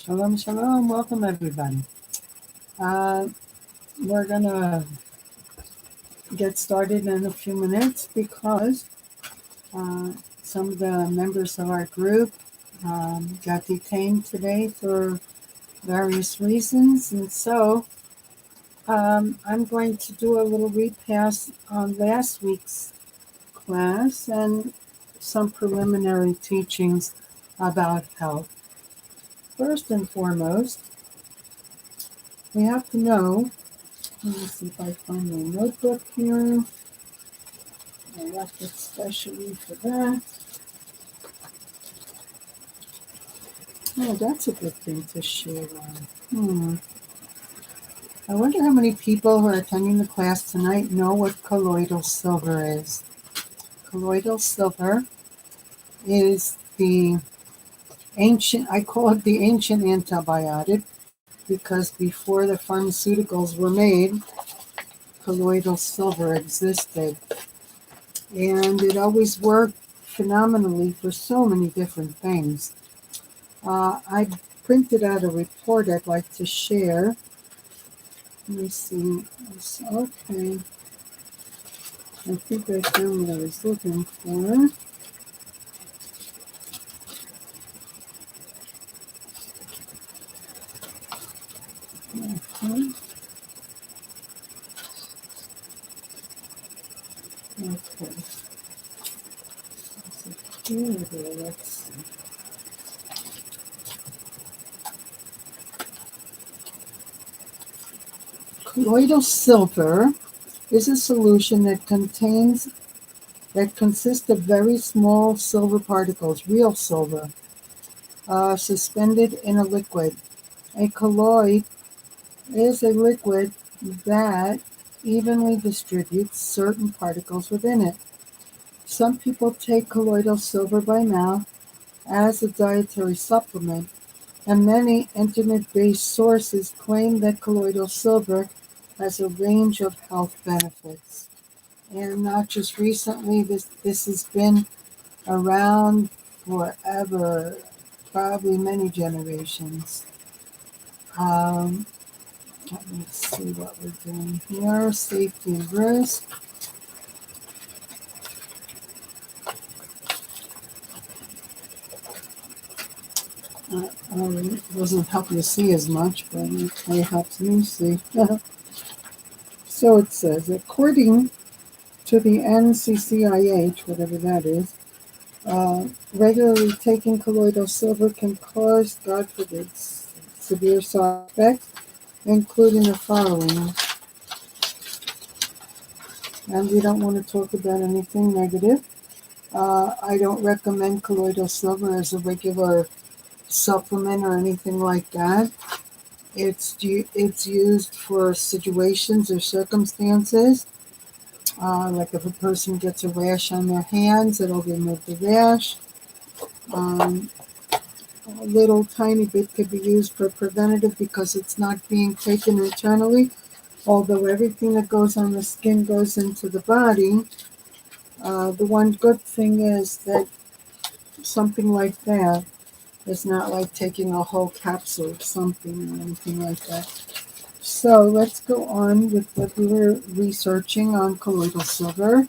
Shalom, shalom. Welcome, everybody. Uh, we're going to get started in a few minutes because uh, some of the members of our group got detained today for various reasons. And so I'm going to do a little repass on last week's class and some preliminary teachings about health. First and foremost, we have to know. Let me see if I find my notebook here. I left it specially for that. Oh, that's a good thing to share on. I wonder how many people who are attending the class tonight know what colloidal silver is. Colloidal silver is the ancient, I call it the ancient antibiotic because before the pharmaceuticals were made, colloidal silver existed. And it always worked phenomenally for so many different things. I printed out a report I'd like to share. Let me see. Okay. I think I found what I was looking for. Okay. Okay. So here we go. Let's see. Colloidal silver is a solution that consists of very small silver particles, real silver, suspended in a liquid. A colloid is a liquid that evenly distributes certain particles within it. Some people take colloidal silver by mouth as a dietary supplement, and many internet-based sources claim that colloidal silver has a range of health benefits. And not just recently, this has been around forever, probably many generations. Um, Let me see what we're doing here. Safety and risk. Doesn't help you see as much, but it helps me see. So it says, according to the NCCIH, whatever that is, regularly taking colloidal silver can cause, God forbid, severe side effects, including the following. And we don't want to talk about anything negative. I don't recommend colloidal silver as a regular supplement or anything like that. It's used for situations or circumstances. Like if a person gets a rash on their hands, it'll remove the rash. A little tiny bit could be used for preventative because it's not being taken internally. Although everything that goes on the skin goes into the body, the one good thing is that something like that is not like taking a whole capsule of something or anything like that. So let's go on with what we were researching on colloidal silver.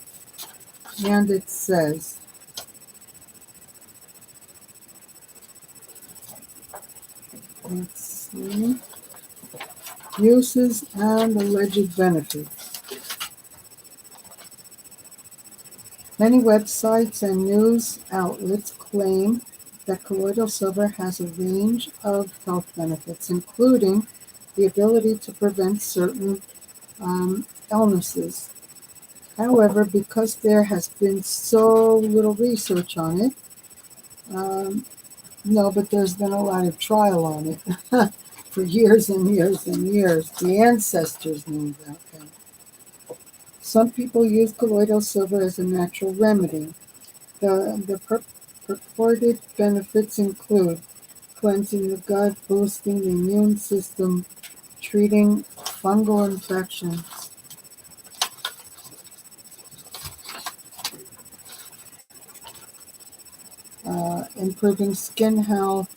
And it says, let's see, uses and alleged benefits. Many websites and news outlets claim that colloidal silver has a range of health benefits, including the ability to prevent certain illnesses. However, because there has been so little research on it, no, but there's been a lot of trial on it for years and years and years. The ancestors knew about that. Some people use colloidal silver as a natural remedy. The purported benefits include cleansing the gut, boosting the immune system, treating fungal infections, improving skin health,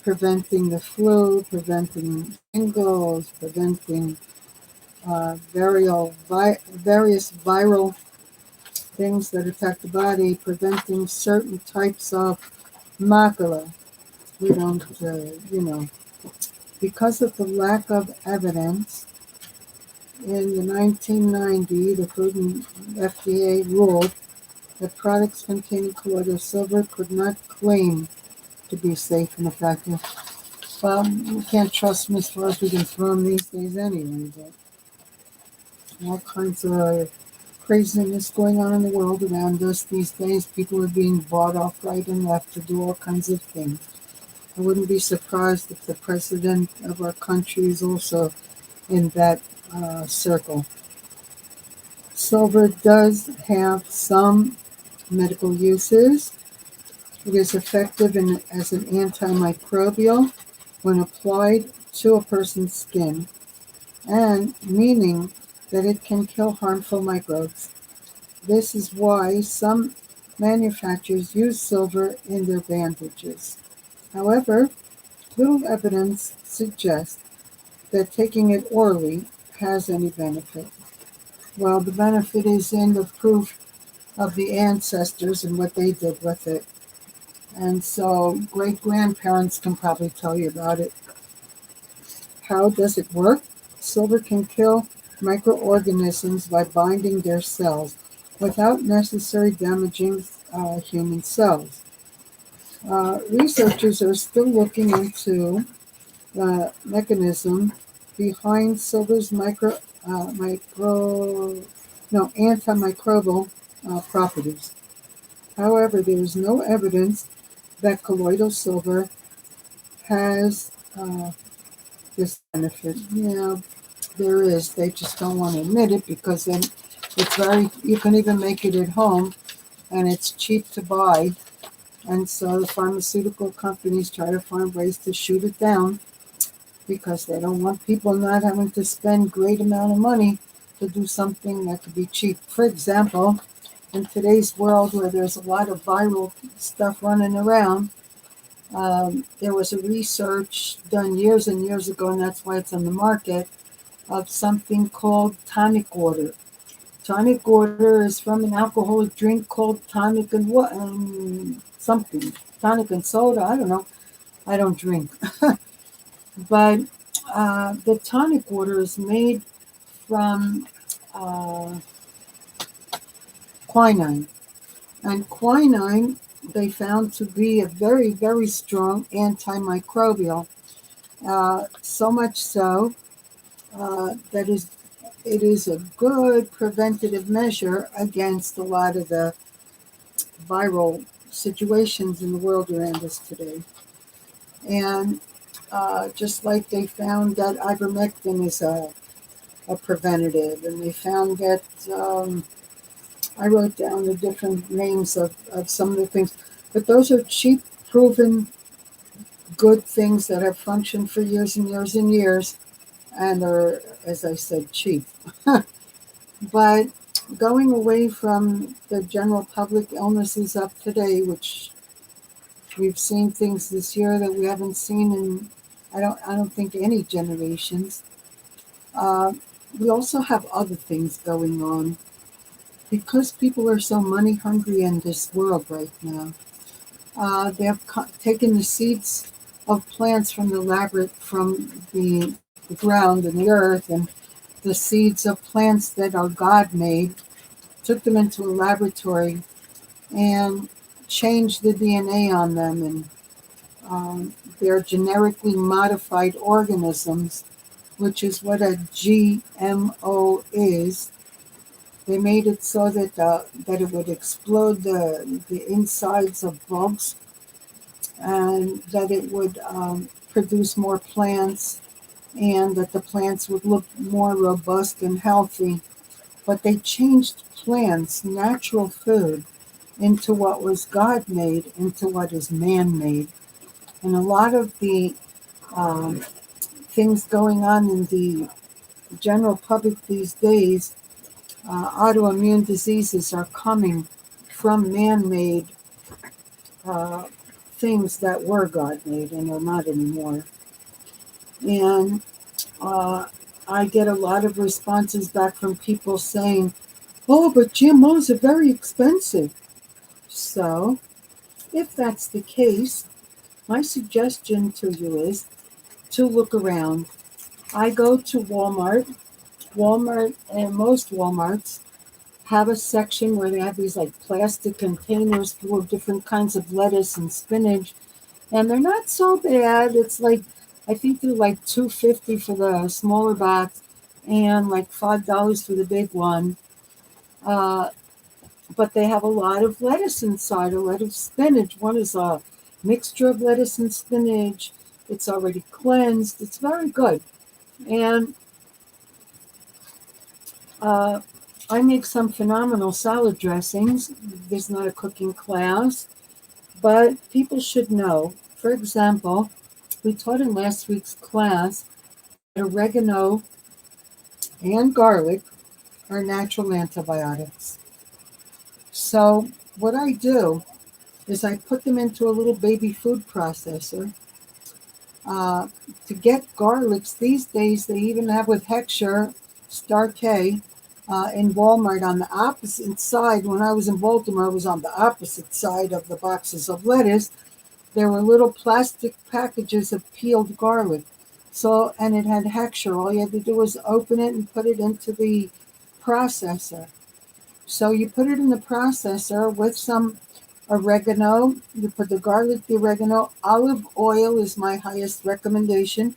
preventing the flu, preventing shingles, preventing various viral things that attack the body, preventing certain types of macula. We don't, because of the lack of evidence, in the 1990, the Food and FDA ruled that products containing colloidal silver could not claim to be safe and effective. Well, we can't trust them as far as we can throw them these days anyway, but all kinds of craziness going on in the world around us these days. People are being bought off right and left to do all kinds of things. I wouldn't be surprised if the president of our country is also in that circle. Silver does have some medical uses. It is effective as an antimicrobial when applied to a person's skin, and meaning that it can kill harmful microbes. This is why some manufacturers use silver in their bandages. However, little evidence suggests that taking it orally has any benefit. Well, the benefit is in the proof of the ancestors and what they did with it. And so great-grandparents can probably tell you about it. How does it work? Silver can kill microorganisms by binding their cells without necessarily damaging human cells. Researchers are still looking into the mechanism behind silver's antimicrobial properties. However, there is no evidence that colloidal silver has this benefit. Yeah, there is. They just don't want to admit it because then you can even make it at home and it's cheap to buy. And so the pharmaceutical companies try to find ways to shoot it down because they don't want people not having to spend great amount of money to do something that could be cheap. For example, in today's world where there's a lot of viral stuff running around, there was a research done years and years ago, and that's why it's on the market, of something called tonic water. Tonic water is from an alcoholic drink called tonic and something. Tonic and soda, I don't know. I don't drink. But the tonic water is made from quinine. And quinine they found to be a very, very strong antimicrobial. So much so that it is a good preventative measure against a lot of the viral situations in the world around us today. And just like they found that ivermectin is a preventative, and they found that I wrote down the different names of some of the things, but those are cheap, proven, good things that have functioned for years and years and years, and are, as I said, cheap. But going away from the general public illnesses of today, which we've seen things this year that we haven't seen in I don't think any generations. We also have other things going on because people are so money hungry in this world right now. They have taken the seeds of plants from the ground and the earth, and the seeds of plants that are God made, took them into a laboratory and changed the DNA on them, and they're genetically modified organisms, which is what a GMO is. They made it so that it would explode the insides of bugs, and that it would produce more plants, and that the plants would look more robust and healthy. But they changed plants, natural food, into what was God-made, into what is man-made. And a lot of the things going on in the general public these days, autoimmune diseases are coming from man-made things that were God-made and are not anymore. And I get a lot of responses back from people saying, oh, but GMOs are very expensive. So, if that's the case, my suggestion to you is to look around. I go to Walmart. Walmart and most Walmarts have a section where they have these like plastic containers full of different kinds of lettuce and spinach, and they're not so bad. It's like I think they're like $2.50 for the smaller box and like $5 for the big one. Uh, but they have a lot of lettuce inside, a lot of spinach. One is a mixture of lettuce and spinach. It's already cleansed. It's very good. And uh, I make some phenomenal salad dressings. There's not a cooking class, but people should know. For example, we taught in last week's class that oregano and garlic are natural antibiotics. So what I do is I put them into a little baby food processor. To get garlics these days, they even have with Hechsher, Star K, in Walmart on the opposite side. When I was in Baltimore, I was on the opposite side of the boxes of lettuce. There were little plastic packages of peeled garlic. So, and it had Hechsher. All you had to do was open it and put it into the processor. So you put it in the processor with some oregano. You put the garlic, the oregano. Olive oil is my highest recommendation.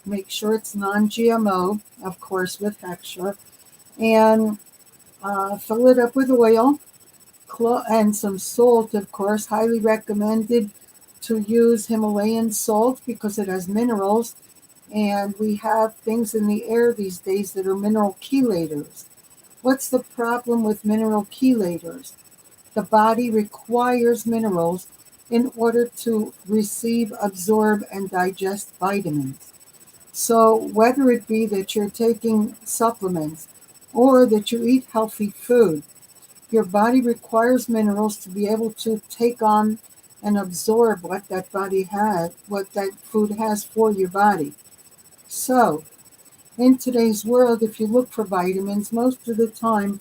Make sure it's non-GMO, of course, with Hechsher. And fill it up with oil and some salt, of course. Highly recommended to use Himalayan salt because it has minerals. And we have things in the air these days that are mineral chelators. What's the problem with mineral chelators? The body requires minerals in order to receive, absorb, and digest vitamins. So whether it be that you're taking supplements or that you eat healthy food, your body requires minerals to be able to take on and absorb what that body has, what that food has for your body. So in today's world, if you look for vitamins, most of the time,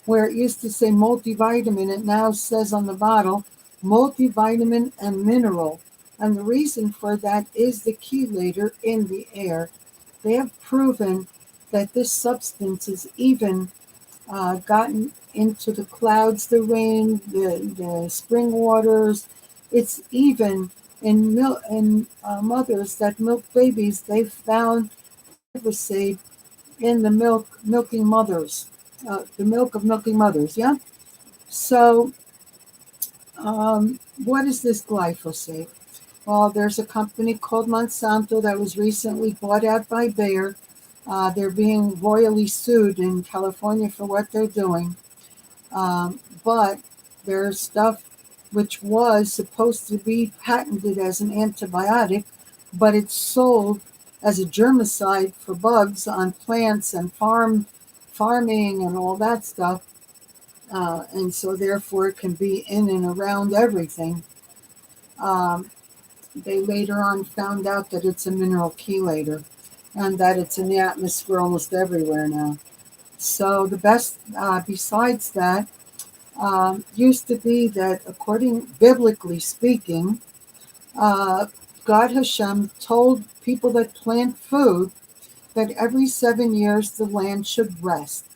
where it used to say multivitamin, it now says on the bottle multivitamin and mineral. And the reason for that is the chelator in the air. They have proven that this substance is even gotten into the clouds, the rain, the spring waters. It's even in mothers that milk babies. They've found glyphosate in the milking mothers, the milk of milking mothers. Yeah. So, what is this glyphosate? Well, there's a company called Monsanto that was recently bought out by Bayer. They're being royally sued in California for what they're doing. But there's stuff which was supposed to be patented as an antibiotic, but it's sold as a germicide for bugs on plants and farming and all that stuff. And so therefore it can be in and around everything. They later on found out that it's a mineral chelator and that it's in the atmosphere almost everywhere now. So the best, besides that, used to be that, according biblically speaking, God Hashem told people that plant food that every 7 years the land should rest.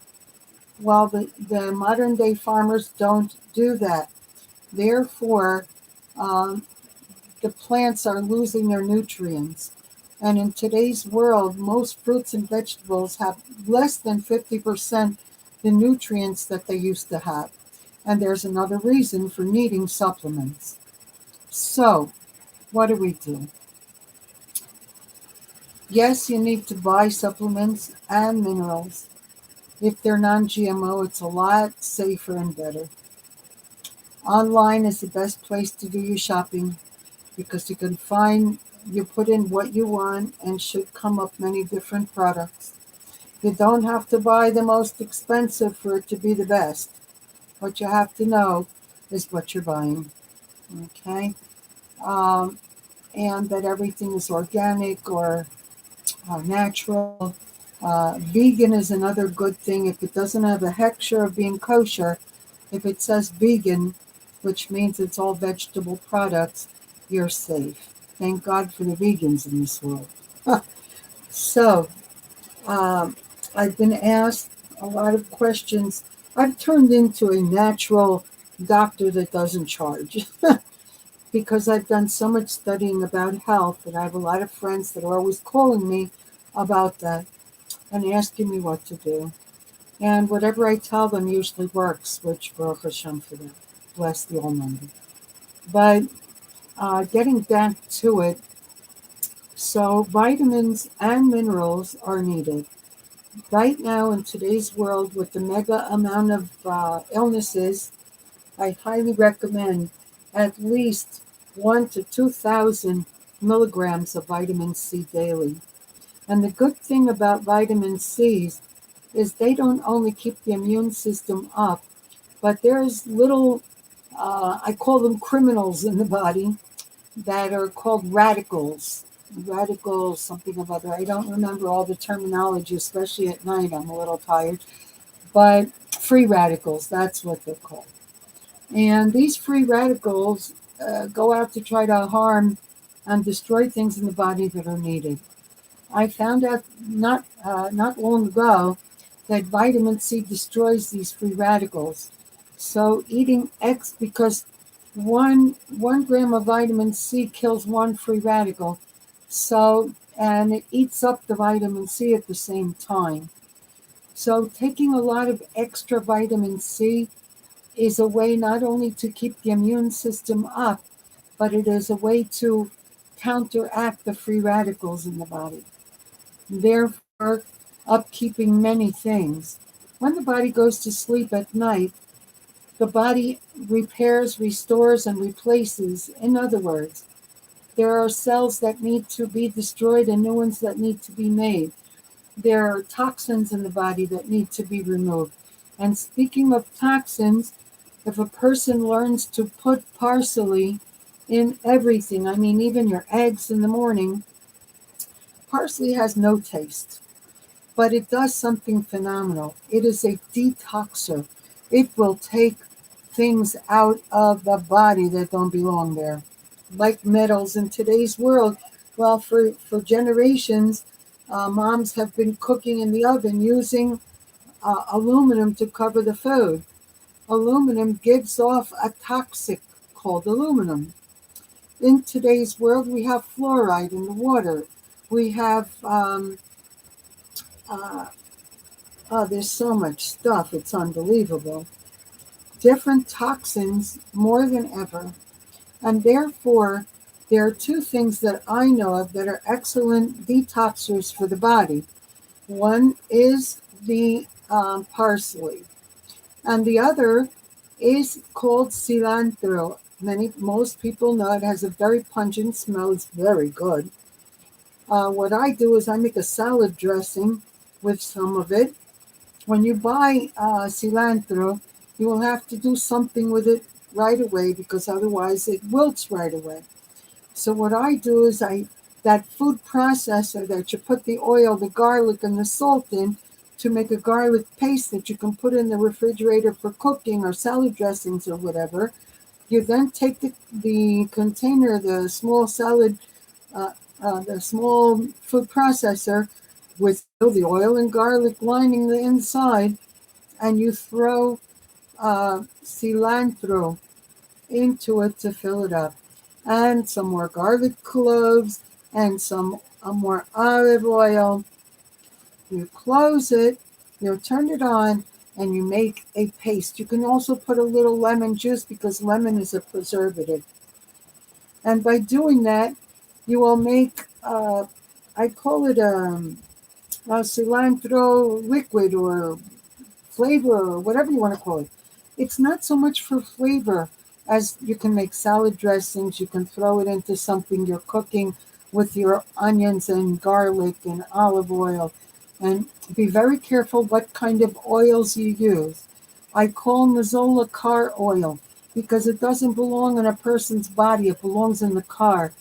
Well, the modern day farmers don't do that. Therefore, the plants are losing their nutrients. And in today's world, most fruits and vegetables have less than 50% the nutrients that they used to have. And there's another reason for needing supplements. So, what do? Yes, you need to buy supplements and minerals. If they're non-GMO, it's a lot safer and better. Online is the best place to do your shopping because you put in what you want and should come up many different products. You don't have to buy the most expensive for it to be the best. What you have to know is what you're buying. Okay? um, and that everything is organic or natural. Vegan is another good thing. If it doesn't have a hexture of being kosher, if it says vegan, which means it's all vegetable products, you're safe. Thank God for the vegans in this world. So, um, I've been asked a lot of questions. I've turned into a natural doctor that doesn't charge because I've done so much studying about health, and I have a lot of friends that are always calling me about that and asking me what to do. And whatever I tell them usually works, which Baruch Hashem for them. Bless the Almighty. But getting back to it, so vitamins and minerals are needed. Right now in today's world with the mega amount of illnesses, I highly recommend at least 1 to 2,000 milligrams of vitamin C daily. And the good thing about vitamin C's is they don't only keep the immune system up, but there's little, I call them criminals in the body that are called radicals. Radicals, something of other. I don't remember all the terminology, especially at night. I'm a little tired. But free radicals, that's what they're called. And these free radicals go out to try to harm and destroy things in the body that are needed. I found out not long ago that vitamin C destroys these free radicals. So eating X, because one gram of vitamin C kills one free radical. So, and it eats up the vitamin C at the same time. So taking a lot of extra vitamin C is a way not only to keep the immune system up, but it is a way to counteract the free radicals in the body, therefore upkeeping many things. When the body goes to sleep at night, the body repairs, restores, and replaces. In other words, there are cells that need to be destroyed and new ones that need to be made. There are toxins in the body that need to be removed. And speaking of toxins, if a person learns to put parsley in everything, I mean, even your eggs in the morning, parsley has no taste, but it does something phenomenal. It is a detoxer. It will take things out of the body that don't belong there, like metals in today's world. Well, for generations, moms have been cooking in the oven using aluminum to cover the food. Aluminum gives off a toxic called aluminum. In today's world, we have fluoride in the water. We have, there's so much stuff, it's unbelievable. Different toxins more than ever. And therefore, there are two things that I know of that are excellent detoxers for the body. One is the parsley, and the other is called cilantro. Most people know it has a very pungent smell. It's very good. What I do is I make a salad dressing with some of it. When you buy cilantro, you will have to do something with it right away because otherwise it wilts right away. So what I do is that food processor that you put the oil, the garlic, and the salt in to make a garlic paste that you can put in the refrigerator for cooking or salad dressings or whatever. You then take the container, the small the small food processor with the oil and garlic lining the inside, and you throw cilantro into it to fill it up, and some more garlic cloves and some more olive oil. You close it, you turn it on, and you make a paste. You can also put a little lemon juice because lemon is a preservative. And by doing that, you will make, I call it a cilantro liquid or flavor or whatever you want to call it. It's not so much for flavor as you can make salad dressings. You can throw it into something you're cooking with your onions and garlic and olive oil. And be very careful what kind of oils you use. I call Mazola car oil. because it doesn't belong in a person's body. It belongs in the car.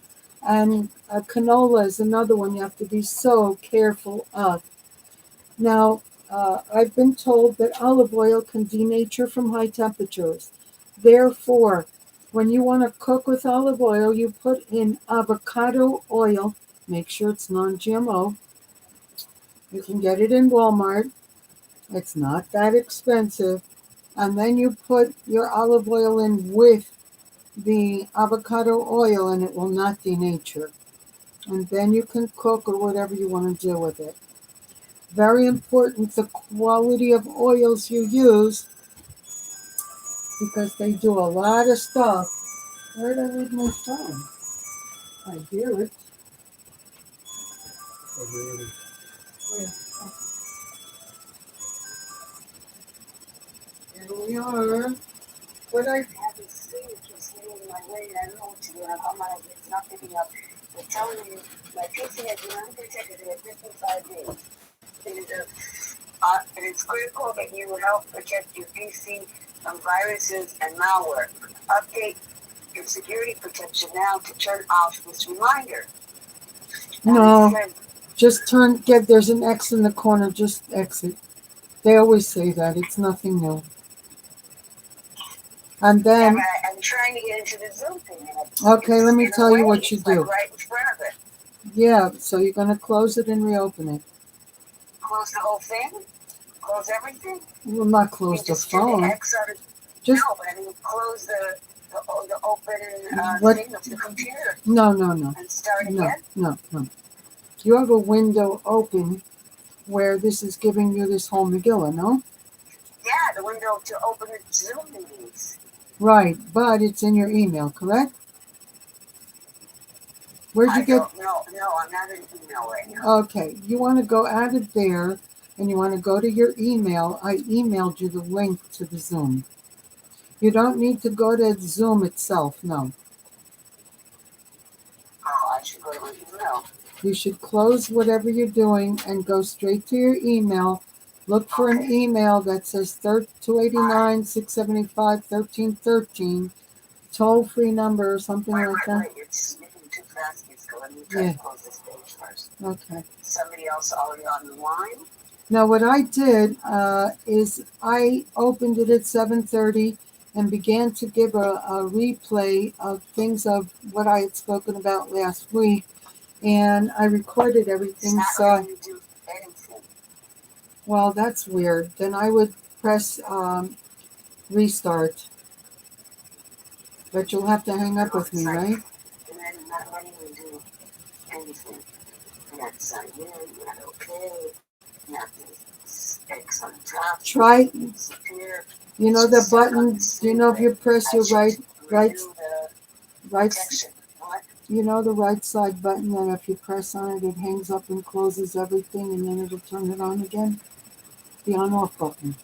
And canola is another one you have to be so careful of. Now, I've been told that olive oil can denature from high temperatures. Therefore, when you want to cook with olive oil, you put in avocado oil. Make sure it's non-GMO. You can get it in Walmart. It's not that expensive. And then you put your olive oil in with the avocado oil and it will not denature. And then you can cook or whatever you want to do with it. Very important, the quality of oils you use, because they do a lot of stuff. Where did I leave my phone? I hear it. Where? Here we are. What I haven't seen it was getting in my way, and I don't know what to do. It's not picking up. They're telling me my PC has been unprotected for 55 days. And it's critical that you help protect your PC from viruses and malware. Update your security protection now to turn off this reminder. No, just there's an X in the corner, just exit. They always say that, it's nothing new. And then, I'm trying to get into the Zoom thing. Okay, let me tell you what you do. Like right in front of it. Yeah, so you're going to close it and reopen it. Close the whole thing? Close everything? Well, not close the phone. No, but I mean close the open thing of the computer. No. And start again? No. You have a window open where this is giving you this whole Megillah, no? Yeah, the window to open the Zoom meetings. Right, but it's in your email, correct? Where'd you get? No, I'm not in email right now. Okay, you want to go out of there and you want to go to your email. I emailed you the link to the Zoom. You don't need to go to Zoom itself, no. Oh, I should go to my email. You should close whatever you're doing and go straight to your email. Look for an email that says 289-675-1313, toll-free number or something like that. Wait, it's moving too fast. So let me try to close this page first. Okay. Somebody else already on the line? Now, what I did is I opened it at 7:30 and began to give a replay of things of what I had spoken about last week, and I recorded everything. It's not letting you do anything. Well, that's weird. Then I would press restart. But you'll have to hang up with me, right? And then not letting you do anything. Not sign in, not okay, not X on top. Try. You know the button. Do you know if you press your right? You know the right side button, and if you press on it, it hangs up and closes everything, and then it'll turn it on again. The on-off button.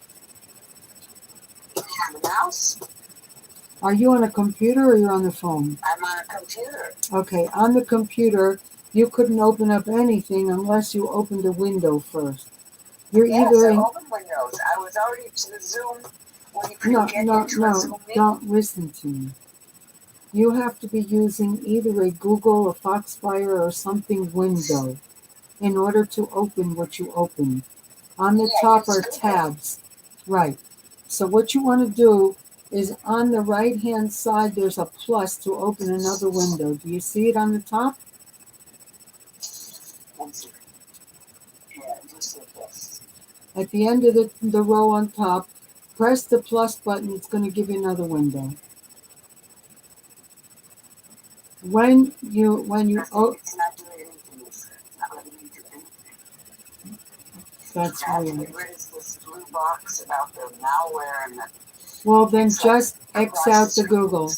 On the mouse? Are you on a computer or you're on the phone? I'm on a computer. Okay, on the computer, you couldn't open up anything unless you opened a window first. You're either I opened windows. I was already to the Zoom when you couldn't get into a Zoom meeting. Don't listen to me. You have to be using either a Google, a Foxfire, or something window in order to open what you open. On the top are tabs. Right. So what you want to do is on the right-hand side, there's a plus to open another window. Do you see it on the top? Yeah, just the plus. At the end of the row on top, press the plus button. It's going to give you another window. When you it's not doing anything. It's not letting me do anything. That's weird. Where is this blue box about the malware and the? Well, then just X out the Google.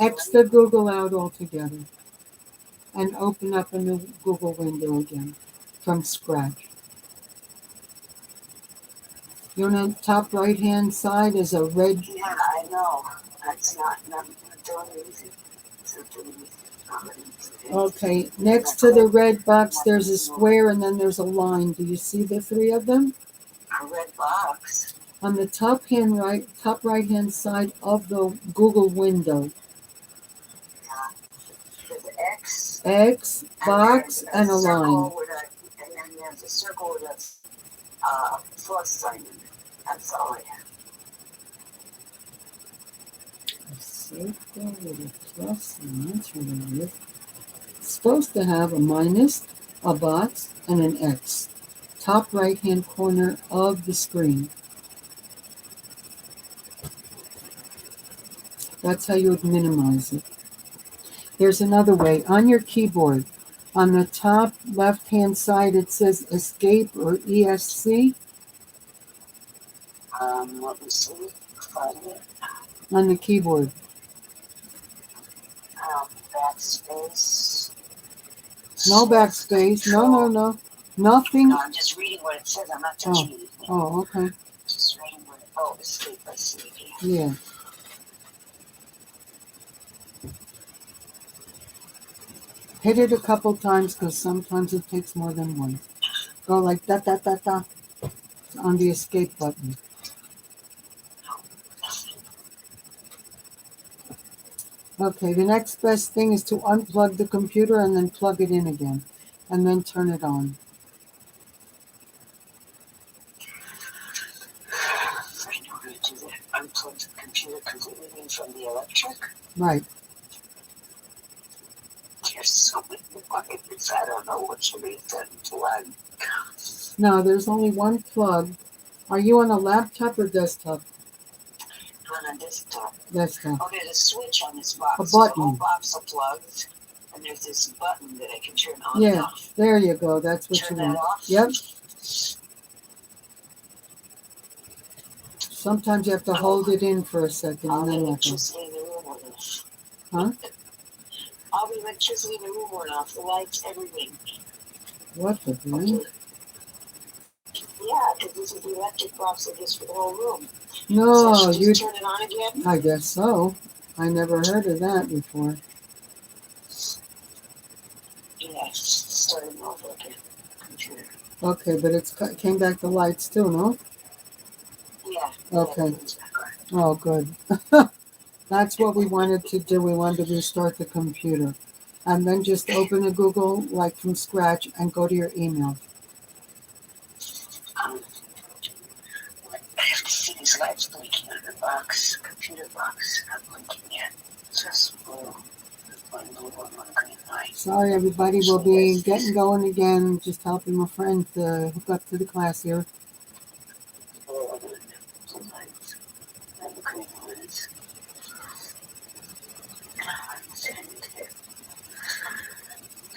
X the Google out altogether. And open up a new Google window again from scratch. You know, top right-hand side is a red. Yeah, I know. That's not doing anything. Okay, next to the red box, there's a square and then there's a line. Do you see the three of them? A red box? On the top right hand side of the Google window. There's an X. X, box, and a line. And then there's a circle with a plus sign in it. That's all I have. A circle with a plus sign. That's what it is. It's supposed to have a minus, a box, and an X. Top right hand corner of the screen. That's how you would minimize it. There's another way. On your keyboard, on the top left-hand side, it says Escape or ESC. Let me see. Find it. On the keyboard. Backspace. No backspace. No. Nothing. No, I'm just reading what it says. I'm not touching anything. Oh, okay. Just reading what it. Oh, escape. I see it here. Yeah. Hit it a couple times because sometimes it takes more than one. Go like that on the escape button. Okay, the next best thing is to unplug the computer and then plug it in again, and then turn it on. I know how to do that. Unplug the computer completely in from the electric. Right. There's so many buckets. I don't know which one is that plug. No, there's only one plug. Are you on a laptop or desktop? On a desktop. Desktop. Oh, there's a switch on this box. A button. So the whole box are plugged, and there's this button that I can turn on and off. There you go. That's what Turn you that want. off? Yep. Sometimes you have to hold it in for a second All and the then let go. electricity in the room went off. Huh? All the electricity in the room went off. The lights, everything. What the blame? Yeah, because this is the electric box that is for the whole room. No, So I should just turn it on again? I guess so. I never heard of that before. Yeah, starting over again. Computer. Okay, but it came back the lights too, no? Yeah. Okay. Oh, good. That's what we wanted to do. We wanted to restart the computer. And then just open a Google, like from scratch, and go to your email. I have to see these lights blinking on the box, computer box. Not blinking yet. Just blue. One blue, one green light. Sorry, everybody. We'll be getting going again. Just helping my friend to hook up to the class here. Blue lights. And the green ones.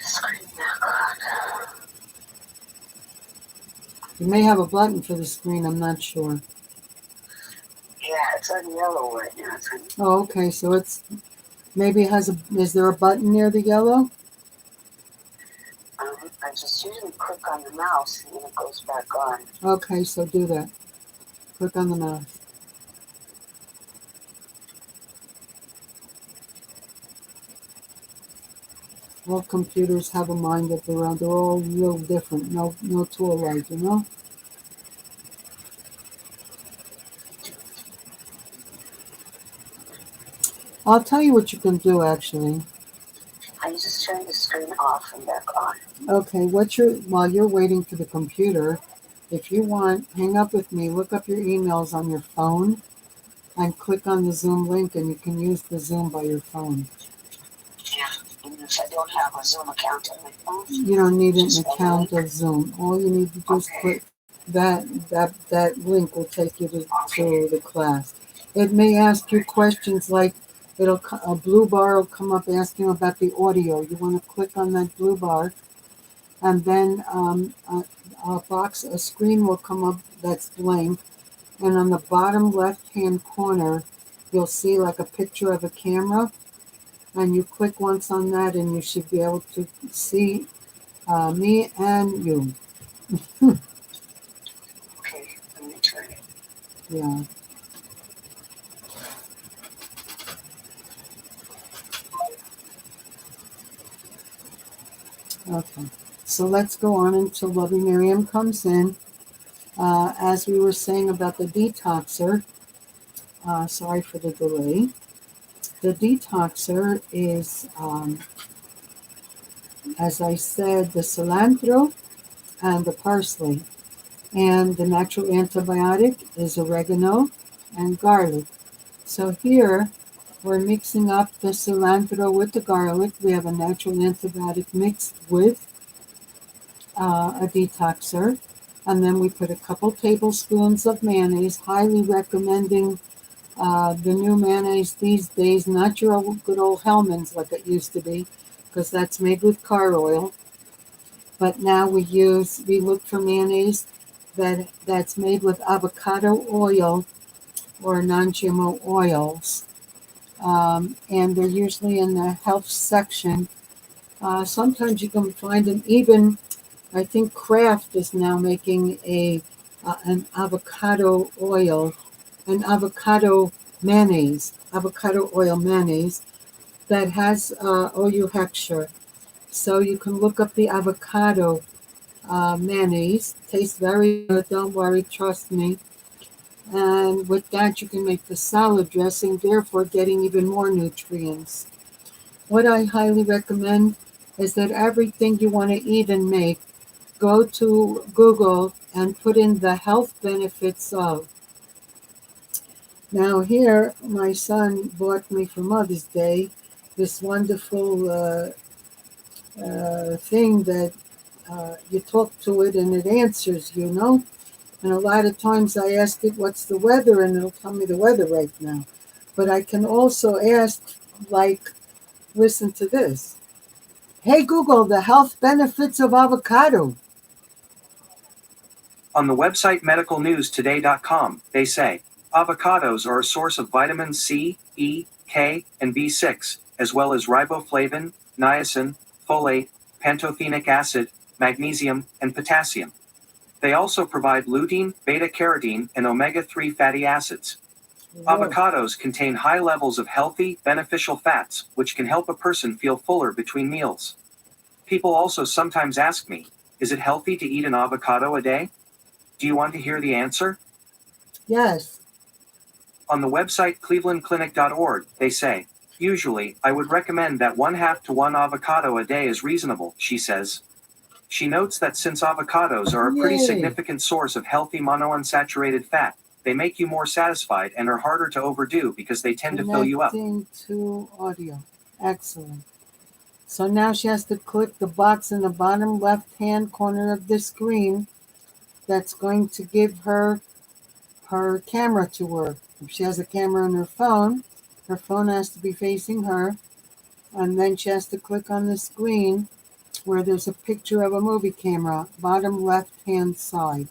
Screen back on. You may have a button for the screen. I'm not sure. Yeah, it's on yellow right now. It's on. Oh, okay. So it's maybe it has a. Is there a button near the yellow? I just usually click on the mouse and then it goes back on. Okay, so do that. Click on the mouse. All computers have a mind of their own. They're all real different. No two alike, you know? I'll tell you what you can do, actually. I just turn the screen off and back on. Okay, while you're waiting for the computer, if you want, hang up with me, look up your emails on your phone, and click on the Zoom link, and you can use the Zoom by your phone. Yeah, even if I don't have a Zoom account on my phone. You don't need an account of Zoom. All you need to do is click that link will take you to the class. It may ask you questions like a blue bar will come up asking about the audio. You want to click on that blue bar, and then a screen will come up that's blank, and on the bottom left-hand corner, you'll see like a picture of a camera, and you click once on that, and you should be able to see me and you. Okay, let me try it. Yeah. Okay, so let's go on until Lovey Miriam comes in, As we were saying about the detoxer, sorry for the delay. The detoxer is, as I said, the cilantro and the parsley. And the natural antibiotic is oregano and garlic. So here we're mixing up the cilantro with the garlic. We have a natural antibiotic mixed with a detoxer. And then we put a couple tablespoons of mayonnaise, highly recommending the new mayonnaise these days, not your old, good old Hellman's like it used to be, because that's made with car oil. But now we look for mayonnaise that's made with avocado oil or non-GMO oils. And they're usually in the health section. Sometimes you can find them even, I think Kraft is now making an avocado oil, an avocado avocado oil mayonnaise that has hexture. So you can look up the avocado mayonnaise. Tastes very good, don't worry, trust me. And with that, you can make the salad dressing, therefore getting even more nutrients. What I highly recommend is that everything you want to eat and make, go to Google and put in the health benefits of. Now here, my son bought me for Mother's Day this wonderful thing that you talk to it and it answers, And a lot of times I ask it, what's the weather? And it'll tell me the weather right now. But I can also ask, like, listen to this. Hey, Google, the health benefits of avocado. On the website medicalnewstoday.com, they say, avocados are a source of vitamins C, E, K, and B6, as well as riboflavin, niacin, folate, pantothenic acid, magnesium, and potassium. They also provide lutein, beta-carotene, and omega-3 fatty acids. Whoa. Avocados contain high levels of healthy, beneficial fats, which can help a person feel fuller between meals. People also sometimes ask me, is it healthy to eat an avocado a day? Do you want to hear the answer? Yes. On the website clevelandclinic.org, they say, usually, I would recommend that 1/2 to 1 avocado a day is reasonable, she says. She notes that since avocados are a pretty significant source of healthy monounsaturated fat, they make you more satisfied and are harder to overdo because they tend to fill you up. Connecting to audio. Excellent. So now she has to click the box in the bottom left-hand corner of the screen that's going to give her camera to work. If she has a camera on her phone has to be facing her, and then she has to click on the screen where there's a picture of a movie camera, bottom left-hand side.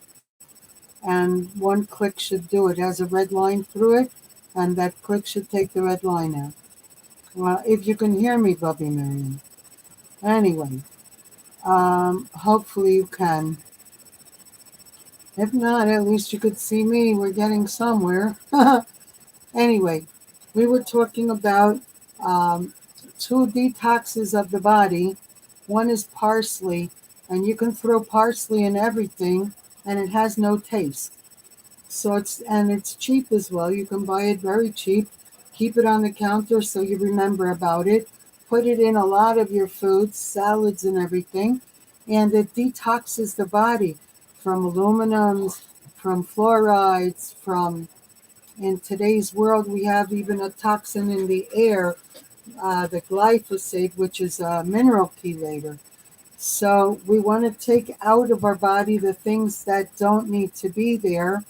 And one click should do it. It has a red line through it, and that click should take the red line out. Well, if you can hear me, Bubby Marion. Anyway, hopefully you can. If not, at least you could see me. We're getting somewhere. Anyway, we were talking about two detoxes of the body. One is parsley, and you can throw parsley in everything, and it has no taste. So it's cheap as well. You can buy it very cheap. Keep it on the counter so you remember about it. Put it in a lot of your foods, salads and everything, and it detoxes the body from aluminums, from fluorides, in today's world, we have even a toxin in the air, the glyphosate, which is a mineral chelator. So we want to take out of our body the things that don't need to be there.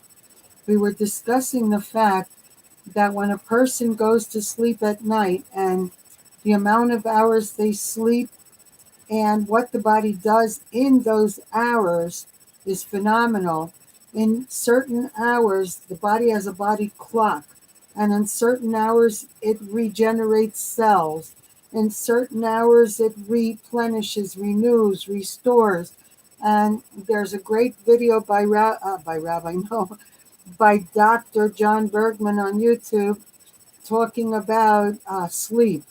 We were discussing the fact that when a person goes to sleep at night and the amount of hours they sleep and what the body does in those hours is phenomenal. In certain hours, the body has a body clock, and in certain hours, it regenerates cells. In certain hours, it replenishes, renews, restores. And there's a great video by Dr. John Bergman on YouTube talking about sleep.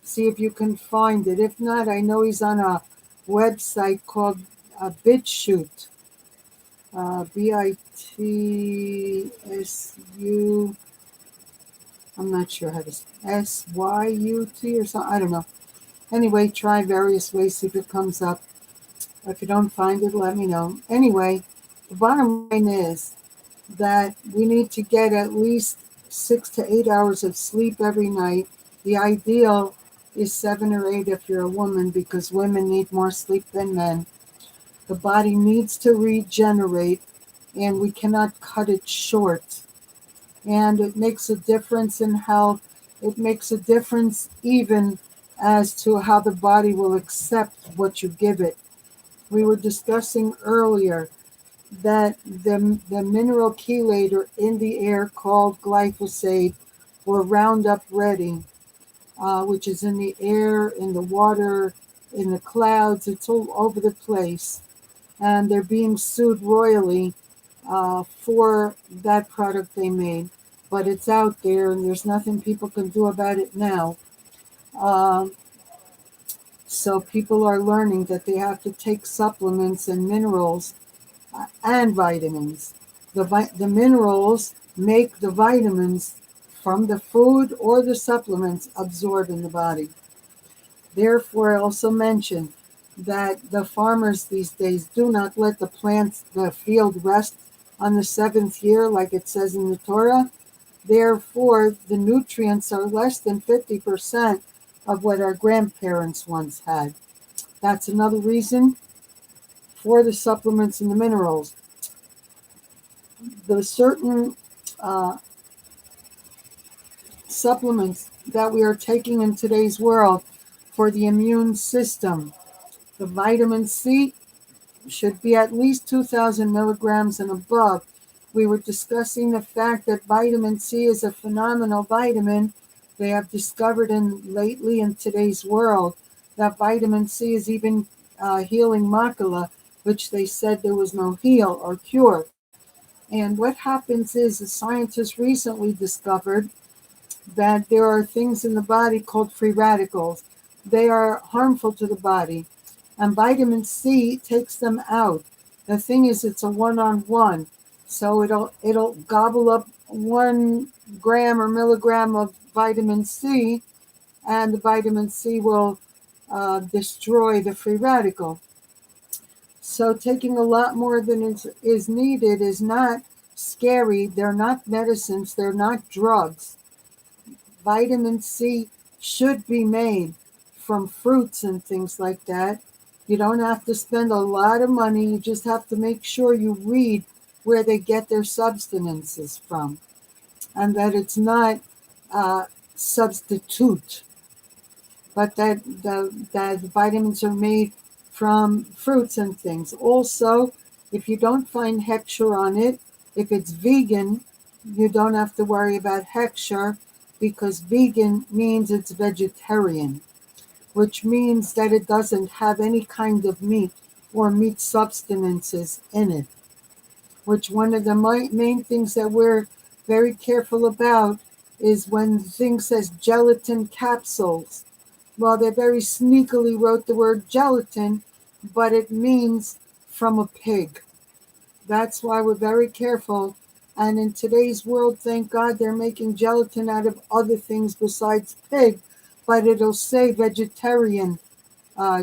See if you can find it. If not, I know he's on a website called BitChute. BITSU. I'm not sure how to SYUT or something. I don't know. Anyway, try various ways, see if it comes up. If you don't find it, let me know. Anyway, the bottom line is that we need to get at least 6 to 8 hours of sleep every night. The ideal is 7 or 8 if you're a woman, because women need more sleep than men. The body needs to regenerate, and we cannot cut it short. And it makes a difference in health. It makes a difference even as to how the body will accept what you give it. We were discussing earlier that the mineral chelator in the air called glyphosate or Roundup Ready, which is in the air, in the water, in the clouds, it's all over the place. And they're being sued royally for that product they made. But it's out there, and there's nothing people can do about it now. Um, so people are learning that they have to take supplements and minerals and vitamins. The minerals make the vitamins from the food or the supplements absorb in the body. Therefore, I also mentioned that the farmers these days do not let the field rest on the seventh year, like it says in the Torah. Therefore, the nutrients are less than 50% of what our grandparents once had. That's another reason for the supplements and the minerals. The certain uh, supplements that we are taking in today's world for the immune system. The vitamin C should be at least 2,000 milligrams and above. We were discussing the fact that vitamin C is a phenomenal vitamin. They have discovered lately in today's world that vitamin C is even healing macula, which they said there was no heal or cure. And what happens is the scientists recently discovered that there are things in the body called free radicals. They are harmful to the body, and vitamin C takes them out. The thing is, it's a one-on-one, so it'll gobble up 1 gram or milligram of vitamin C, and the vitamin C will destroy the free radical. So taking a lot more than is needed is not scary. They're not medicines. They're not drugs. Vitamin C should be made from fruits and things like that. You don't have to spend a lot of money. You just have to make sure you read where they get their substances from, and that it's not substitute, but that the vitamins are made from fruits and things. Also, if you don't find hechsher on it, if it's vegan, you don't have to worry about hechsher, because vegan means it's vegetarian, which means that it doesn't have any kind of meat or meat substances in it, which one of the main things that we're very careful about is when the thing says gelatin capsules. Well, they very sneakily wrote the word gelatin, but it means from a pig. That's why we're very careful. And in today's world, thank God, they're making gelatin out of other things besides pig, but it'll say vegetarian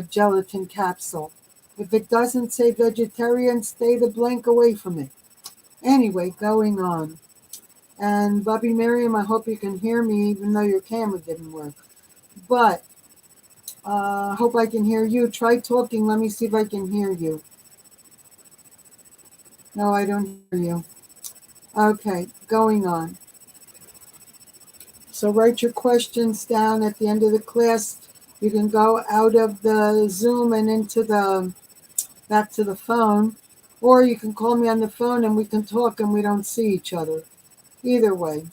gelatin capsule. If it doesn't say vegetarian, stay the blank away from it. Anyway, going on. And Bobby Miriam, I hope you can hear me, even though your camera didn't work. But I hope I can hear you. Try talking. Let me see if I can hear you. No, I don't hear you. Okay, going on. So write your questions down at the end of the class. You can go out of the Zoom and back to the phone, or you can call me on the phone and we can talk and we don't see each other. Either way.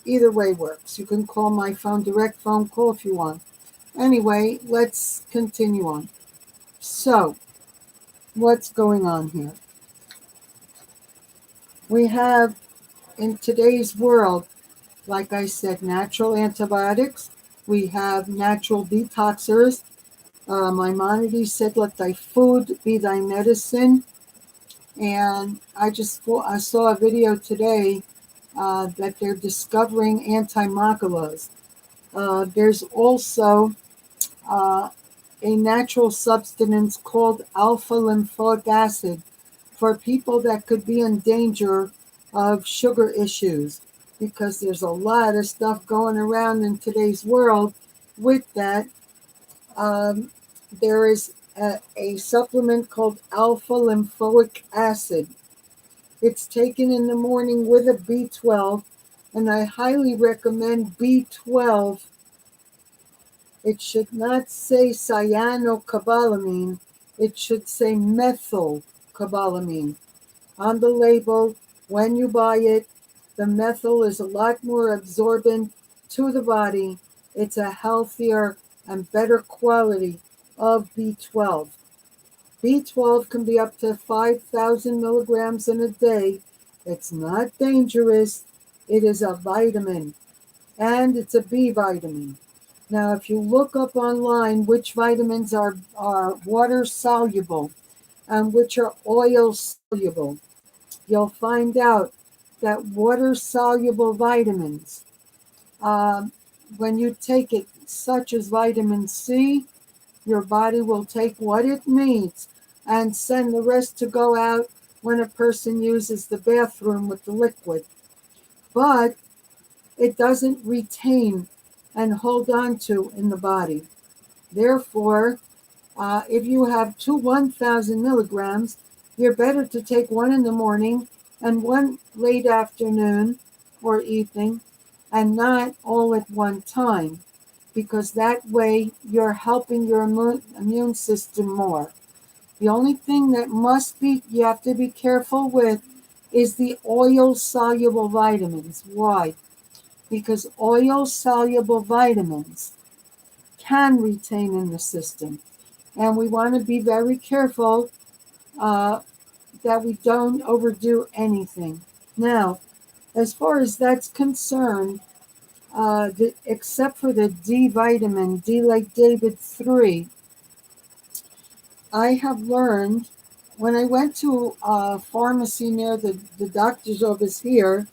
Either way works. You can call my phone, direct phone call if you want. Anyway, let's continue on. So, what's going on here? We have, in today's world, like I said, natural antibiotics. We have natural detoxers. Maimonides said, let thy food be thy medicine. And I saw a video today that they're discovering antimacculas. There's also uh, a natural substance called alpha lymphoic acid for people that could be in danger of sugar issues, because there's a lot of stuff going around in today's world with that. Um, there is a supplement called alpha lymphoic acid. It's taken in the morning with a B12, and I highly recommend B12. It should not say cyanocobalamin. It should say methylcobalamin. On the label, when you buy it, the methyl is a lot more absorbent to the body. It's a healthier and better quality of B12. B12 can be up to 5,000 milligrams in a day. It's not dangerous. It is a vitamin, and it's a B vitamin. Now, if you look up online which vitamins are water soluble and which are oil soluble, you'll find out that water soluble vitamins, when you take it, such as vitamin C, your body will take what it needs and send the rest to go out when a person uses the bathroom with the liquid. But it doesn't retain and hold on to in the body. Therefore, if you have two 1,000 milligrams, you're better to take one in the morning and one late afternoon or evening, and not all at one time, because that way you're helping your immune system more. The only thing that you have to be careful with is the oil soluble vitamins. Why? Because oil soluble vitamins can retain in the system. And we want to be very careful that we don't overdo anything. Now, as far as that's concerned, except for the D vitamin, D like David 3, I have learned when I went to a pharmacy near the doctor's office here,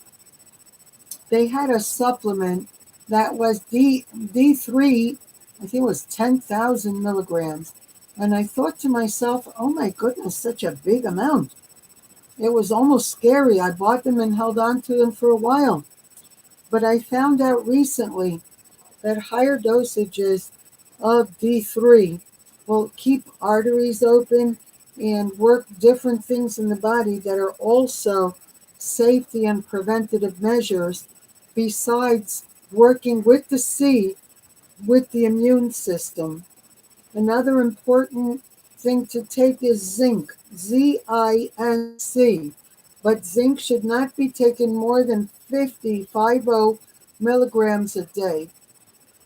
they had a supplement that was D3, I think it was 10,000 milligrams. And I thought to myself, oh my goodness, such a big amount. It was almost scary. I bought them and held on to them for a while. But I found out recently that higher dosages of D3 will keep arteries open and work different things in the body that are also safety and preventative measures, besides working with the C with the immune system. Another important thing to take is zinc, Z-I-N-C. But zinc should not be taken more than 50 milligrams a day.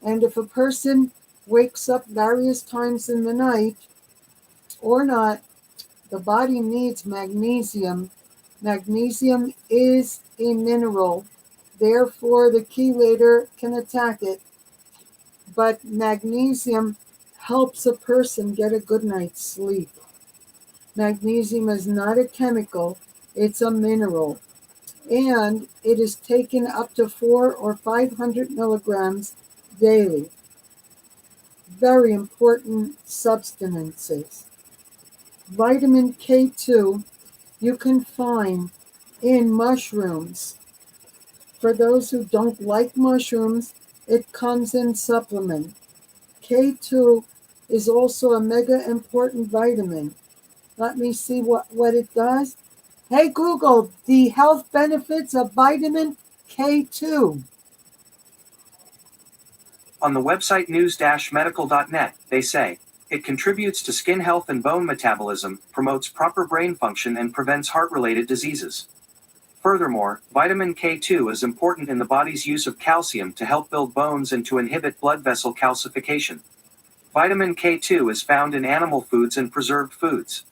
And if a person wakes up various times in the night or not, the body needs magnesium. Magnesium is a mineral. Therefore, the chelator can attack it. But magnesium helps a person get a good night's sleep. Magnesium is not a chemical, it's a mineral. And it is taken up to 400 or 500 milligrams daily. Very important substances. Vitamin K2 you can find in mushrooms. For those who don't like mushrooms, it comes in supplement. K2 is also a mega important vitamin. Let me see what it does. Hey Google, the health benefits of vitamin K2. On the website news-medical.net, they say, it contributes to skin health and bone metabolism, promotes proper brain function and prevents heart-related diseases. Furthermore, vitamin K2 is important in the body's use of calcium to help build bones and to inhibit blood vessel calcification. Vitamin K2 is found in animal foods and preserved foods.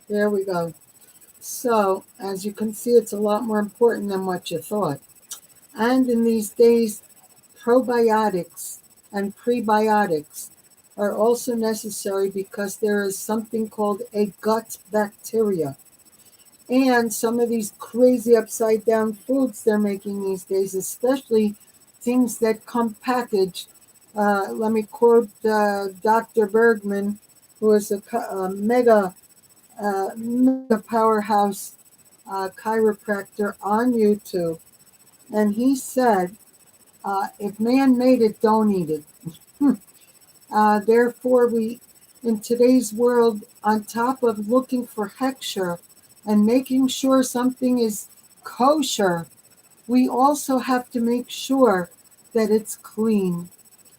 There we go. So, as you can see, it's a lot more important than what you thought. And in these days, probiotics and prebiotics are also necessary because there is something called a gut bacteria. And some of these crazy upside down foods they're making these days, especially things that come packaged. Let me quote Dr. Bergman, who is a mega powerhouse chiropractor on YouTube. And he said, if man made it, don't eat it. Therefore, we, in today's world, on top of looking for hechsher and making sure something is kosher, we also have to make sure that it's clean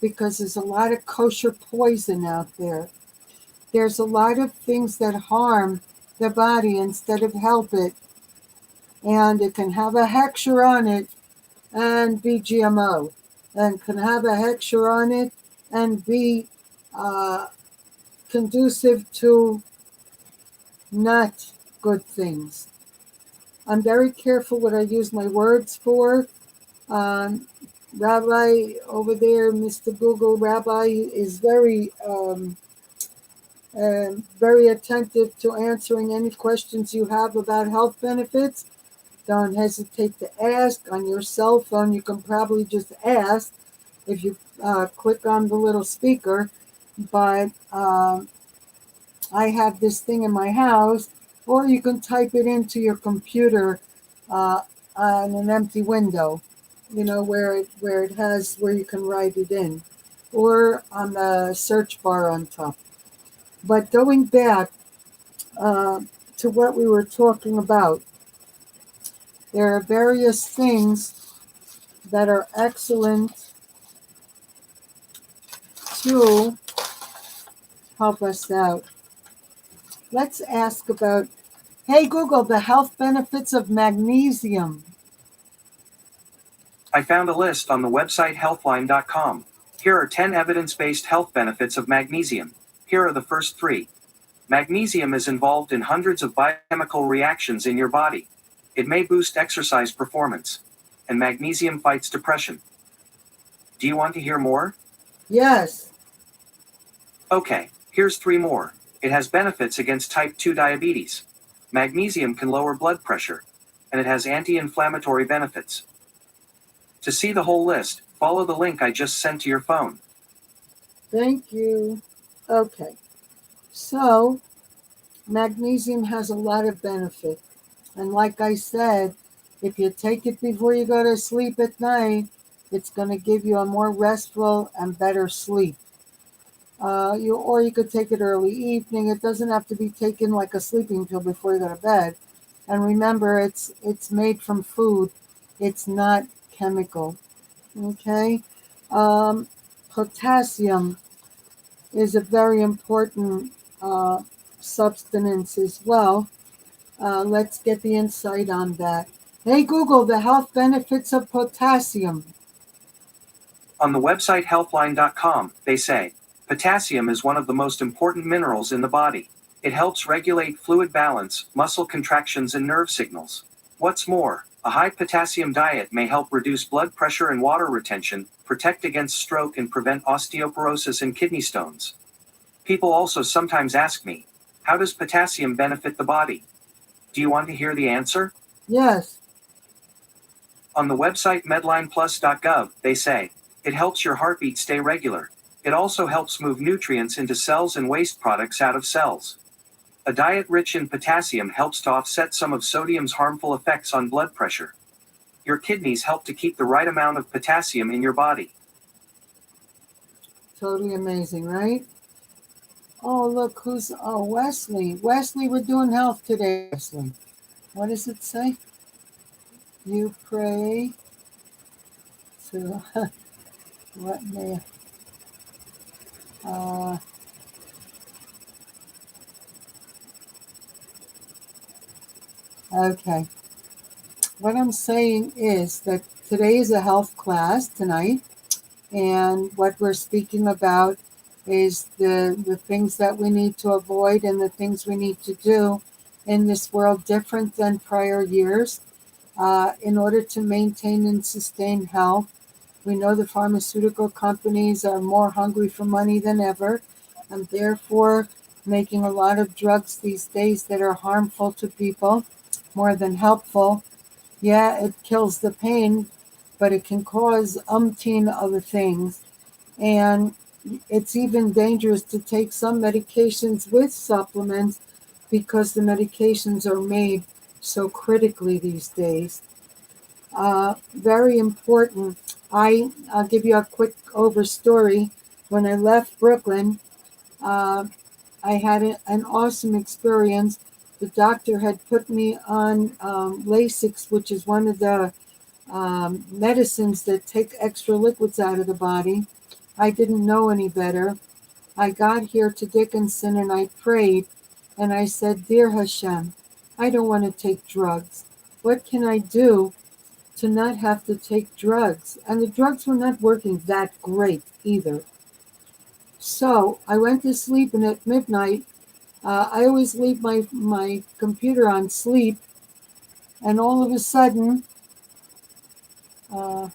because there's a lot of kosher poison out there. There's a lot of things that harm the body instead of help it. And it can have a hechsher on it and be GMO, and can have a hechsher on it and be uh, conducive to not good things. I'm very careful what I use my words for. Um, Rabbi over there, Mr. Google Rabbi, is very attentive to answering any questions you have about health benefits. Don't hesitate to ask. On your cell phone, you can probably just ask if you click on the little speaker. But I have this thing in my house, or you can type it into your computer on an empty window, where you can write it in, or on the search bar on top. But going back to what we were talking about, there are various things that are excellent to help us out. Let's ask about, hey Google, the health benefits of magnesium. I found a list on the website healthline.com. Here are 10 evidence-based health benefits of magnesium. Here are the first 3. Magnesium is involved in hundreds of biochemical reactions in your body. It may boost exercise performance. And magnesium fights depression. Do you want to hear more? Yes. Okay, here's 3 more. It has benefits against type 2 diabetes. Magnesium can lower blood pressure. And it has anti-inflammatory benefits. To see the whole list, follow the link I just sent to your phone. Thank you. Okay. So, magnesium has a lot of benefit. And like I said, if you take it before you go to sleep at night, it's going to give you a more restful and better sleep. Or you could take it early evening. It doesn't have to be taken like a sleeping pill before you go to bed. And remember, it's made from food. It's not chemical. Okay? Potassium is a very important substance as well. Let's get the insight on that. Hey Google, the health benefits of potassium. On the website healthline.com, they say, potassium is one of the most important minerals in the body. It helps regulate fluid balance, muscle contractions, and nerve signals. What's more, a high potassium diet may help reduce blood pressure and water retention, protect against stroke, and prevent osteoporosis and kidney stones. People also sometimes ask me, how does potassium benefit the body? Do you want to hear the answer? Yes. On the website medlineplus.gov, they say, it helps your heartbeat stay regular. It also helps move nutrients into cells and waste products out of cells. A diet rich in potassium helps to offset some of sodium's harmful effects on blood pressure. Your kidneys help to keep the right amount of potassium in your body. Totally amazing, right? Oh, look, Wesley. Wesley, we're doing health today, Wesley. What does it say? You pray to what may okay. What I'm saying is that today is a health class tonight, and what we're speaking about is the things that we need to avoid and the things we need to do in this world different than prior years in order to maintain and sustain health. We know the pharmaceutical companies are more hungry for money than ever, and therefore making a lot of drugs these days that are harmful to people more than helpful. Yeah, it kills the pain, but it can cause umpteen other things. And it's even dangerous to take some medications with supplements because the medications are made so critically these days. Very important. I'll give you a quick over story. When I left Brooklyn, uh, I had an awesome experience. The doctor had put me on Lasix, which is one of the medicines that take extra liquids out of the body. I didn't know any better. I got here to Dickinson and I prayed and I said, Dear Hashem, I don't want to take drugs. What can I do to not have to take drugs? And the drugs were not working that great either. So I went to sleep, and at midnight, I always leave my computer on sleep, and all of a sudden, uh,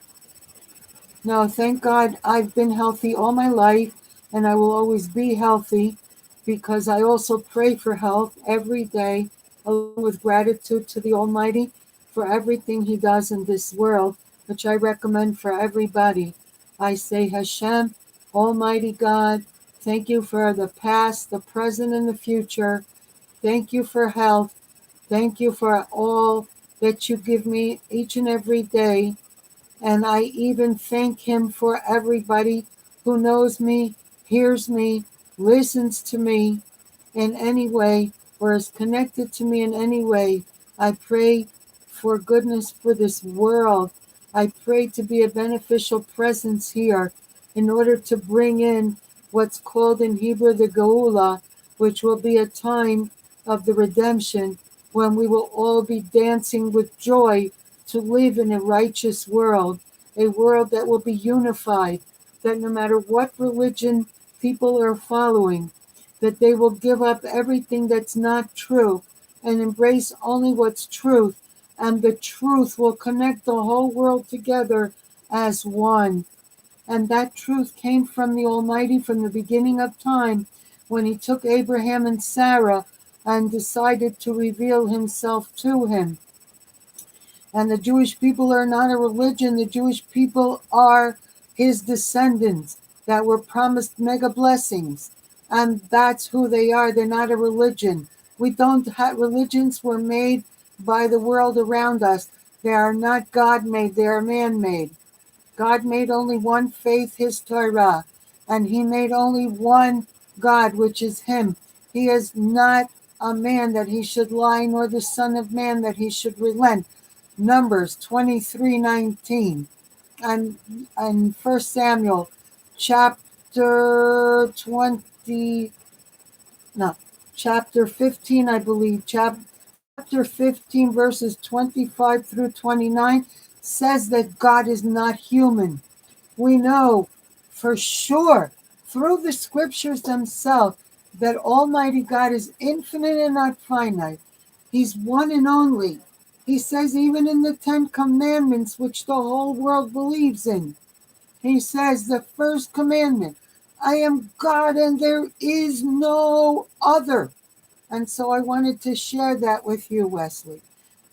no, thank God I've been healthy all my life, and I will always be healthy because I also pray for health every day, along with gratitude to the Almighty for everything He does in this world, which I recommend for everybody. I say, Hashem, Almighty God, thank you for the past, the present, and the future. Thank you for health. Thank you for all that you give me each and every day. And I even thank Him for everybody who knows me, hears me, listens to me in any way, or is connected to me in any way. I pray for goodness for this world. I pray to be a beneficial presence here in order to bring in what's called in Hebrew the Geula, which will be a time of the redemption when we will all be dancing with joy to live in a righteous world, a world that will be unified, that no matter what religion people are following, that they will give up everything that's not true and embrace only what's truth, and the truth will connect the whole world together as one. And that truth came from the Almighty from the beginning of time, when He took Abraham and Sarah and decided to reveal Himself to him. And the Jewish people are not a religion. The Jewish people are His descendants that were promised mega blessings. And that's who they are. They're not a religion. We don't have religions were made by the world around us. They are not God made, they are man made. God made only one faith, His Torah. And He made only one God, which is Him. He is not a man that He should lie, nor the Son of Man that He should relent. Numbers 23:19, and 1 Samuel chapter 20, no, chapter 15, I believe, chapter 15 verses 25 through 29 says that God is not human. We know for sure through the scriptures themselves that Almighty God is infinite and not finite. He's one and only. He says even in the 10 Commandments, which the whole world believes in, He says the first commandment, I am God and there is no other. And so I wanted to share that with you, Wesley.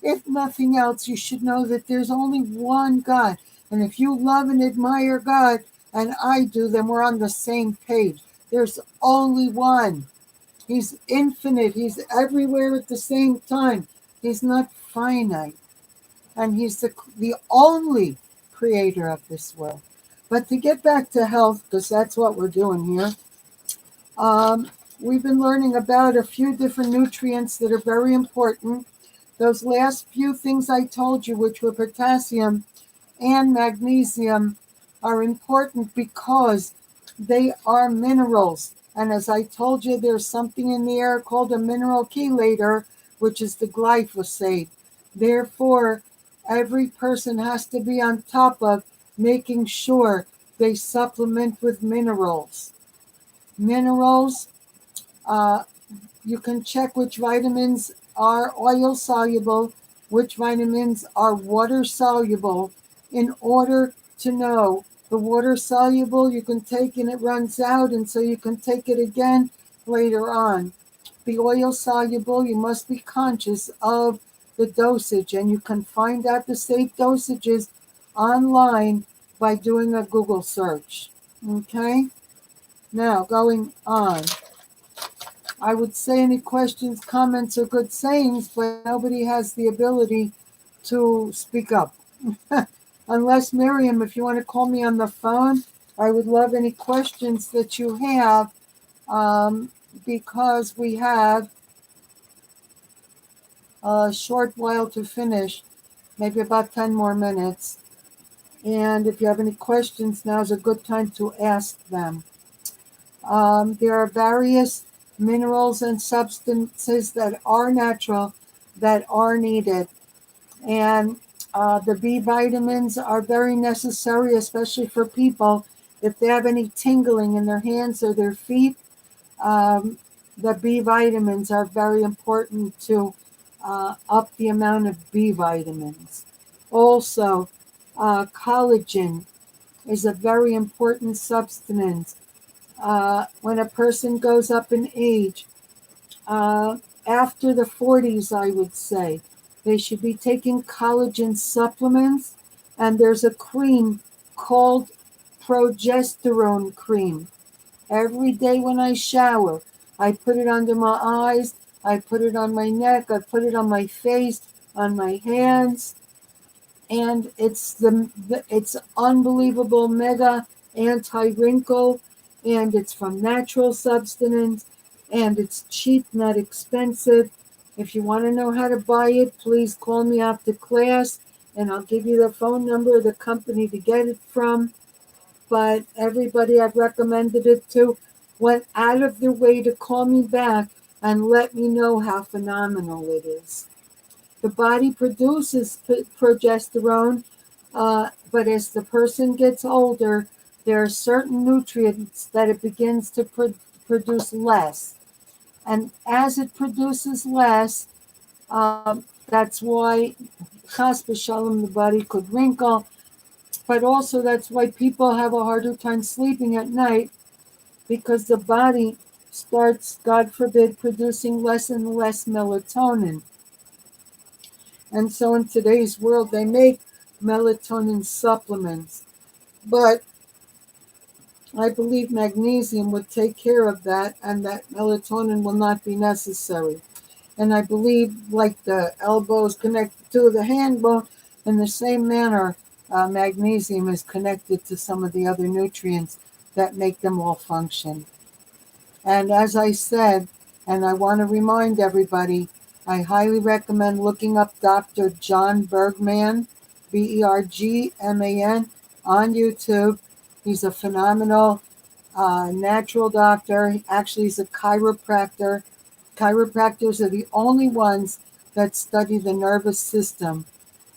If nothing else, you should know that there's only one God. And if you love and admire God, and I do, then we're on the same page. There's only one. He's infinite. He's everywhere at the same time. He's not finite. And He's the only creator of this world. But to get back to health, because that's what we're doing here, we've been learning about a few different nutrients that are very important. Those last few things I told you, which were potassium and magnesium, are important because they are minerals. And as I told you, there's something in the air called a mineral chelator, which is the glyphosate. Therefore, every person has to be on top of making sure they supplement with minerals. Minerals, uh, you can check which vitamins are oil soluble, which vitamins are water soluble, in order to know. The water soluble you can take and it runs out, and so you can take it again later on. The oil soluble, you must be conscious of the dosage, and you can find out the safe dosages online by doing a Google search. Okay? Now, going on. I would say any questions, comments, or good sayings, but nobody has the ability to speak up. Unless, Miriam, if you want to call me on the phone, I would love any questions that you have, because we have a short while to finish, maybe about 10 more minutes. And if you have any questions, now's a good time to ask them. There are various minerals and substances that are natural that are needed. And the B vitamins are very necessary, especially for people if they have any tingling in their hands or their feet. The B vitamins are very important to up the amount of B vitamins. Also, collagen is a very important substance. When a person goes up in age, after the 40s, I would say, they should be taking collagen supplements. And there's a cream called Progesterone Cream. Every day when I shower, I put it under my eyes, I put it on my neck, I put it on my face, on my hands, and it's unbelievable, mega anti-wrinkle, and it's from natural substance, and it's cheap, not expensive. If you want to know how to buy it, please call me after class, and I'll give you the phone number of the company to get it from. But everybody I've recommended it to went out of their way to call me back and let me know how phenomenal it is. The body produces progesterone, but as the person gets older, there are certain nutrients that it begins to produce less. And as it produces less, that's why, chas v'shalom, the body could wrinkle, but also that's why people have a harder time sleeping at night, because the body starts, God forbid, producing less and less melatonin. And so in today's world, they make melatonin supplements. But I believe magnesium would take care of that, and that melatonin will not be necessary. And I believe, like the elbow is connected to the hand bone, in the same manner, magnesium is connected to some of the other nutrients that make them all function. And as I said, and I want to remind everybody, I highly recommend looking up Dr. John Bergman, Bergman, on YouTube. He's a phenomenal natural doctor. Actually, he's a chiropractor. Chiropractors are the only ones that study the nervous system.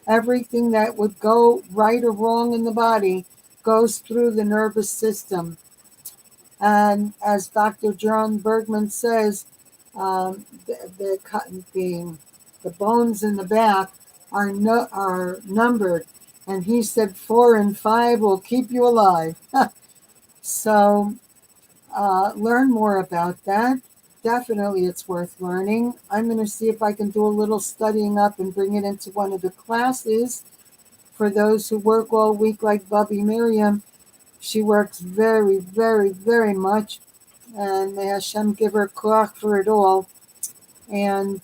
Everything that would go right or wrong in the body goes through the nervous system. And as Dr. John Bergman says, the bones in the back are numbered. And he said 4 and 5 will keep you alive. So learn more about that. Definitely it's worth learning. I'm going to see if I can do a little studying up and bring it into one of the classes. For those who work all week like Bubby Miriam, she works very, very, very much. And may Hashem give her koach for it all. And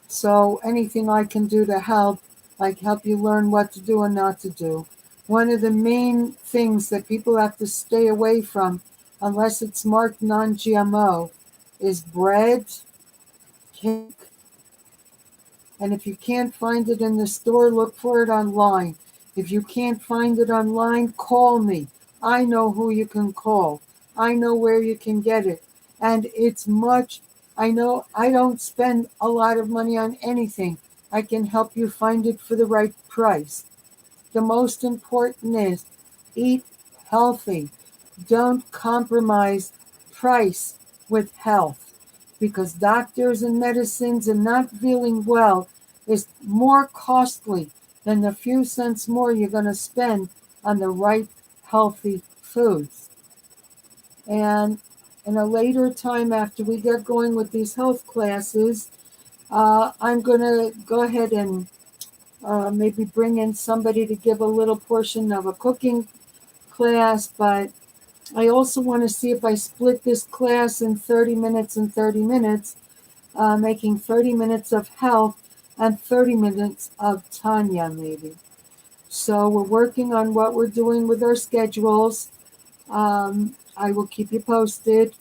so anything I can do to help, like help you learn what to do and not to do. One of the main things that people have to stay away from, unless it's marked non-GMO, is bread, cake, and if you can't find it in the store, look for it online. If you can't find it online, call me. I know who you can call. I know where you can get it. And it's much, I know I don't spend a lot of money on anything. I can help you find it for the right price. The most important is eat healthy. Don't compromise price with health, because doctors and medicines and not feeling well is more costly than the few cents more you're going to spend on the right healthy foods. And in a later time, after we get going with these health classes, I'm going to go ahead and maybe bring in somebody to give a little portion of a cooking class, but I also want to see if I split this class in 30 minutes and 30 minutes, making 30 minutes of health and 30 minutes of Tanya maybe. So we're working on what we're doing with our schedules. I will keep you posted.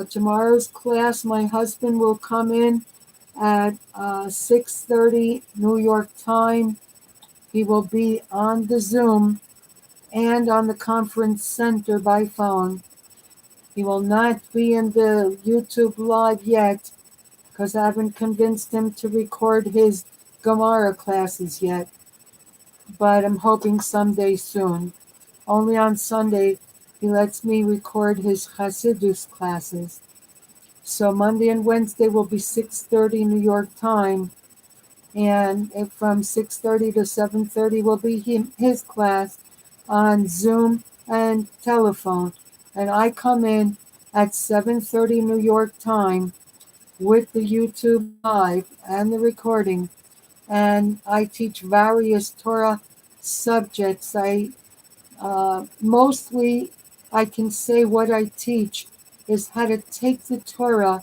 Tomorrow's class, my husband will come in at 6:30 New York time. He will be on the Zoom and on the conference center by phone. He will not be in the YouTube live yet because I haven't convinced him to record his Gemara classes yet, but I'm hoping someday soon. Only on Sunday he lets me record his Hasidus classes. So Monday and Wednesday will be 6:30 New York time, and from 6:30 to 7:30 will be his class on Zoom and telephone. And I come in at 7:30 New York time with the YouTube live and the recording, and I teach various Torah subjects. Mostly I can say what I teach is how to take the Torah,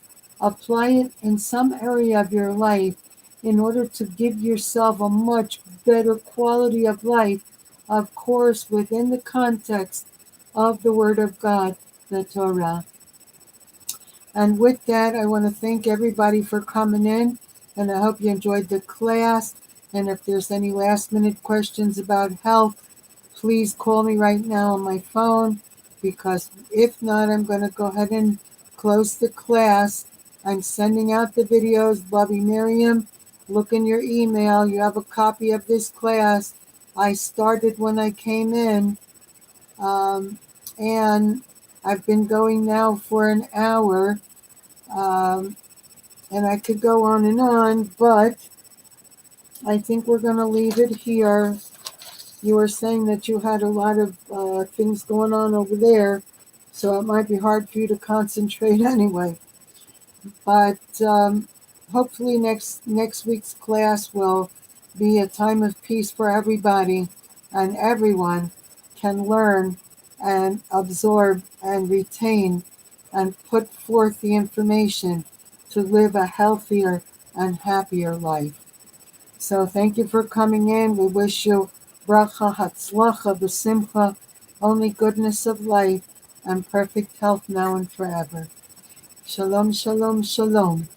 apply it in some area of your life in order to give yourself a much better quality of life, of course, within the context of the Word of God, the Torah. And with that, I want to thank everybody for coming in, and I hope you enjoyed the class. And if there's any last minute questions about health, please call me right now on my phone, because if not, I'm going to go ahead and close the class. I'm sending out the videos. Bobby Miriam, look in your email. You have a copy of this class. I started when I came in, and I've been going now for an hour, and I could go on, but I think we're going to leave it here. You were saying that you had a lot of things going on over there, so it might be hard for you to concentrate anyway. But hopefully next week's class will be a time of peace for everybody, and everyone can learn and absorb and retain and put forth the information to live a healthier and happier life. So thank you for coming in. We wish you bracha, hatzlacha, b'simcha, only goodness of life and perfect health now and forever. Shalom, shalom, shalom.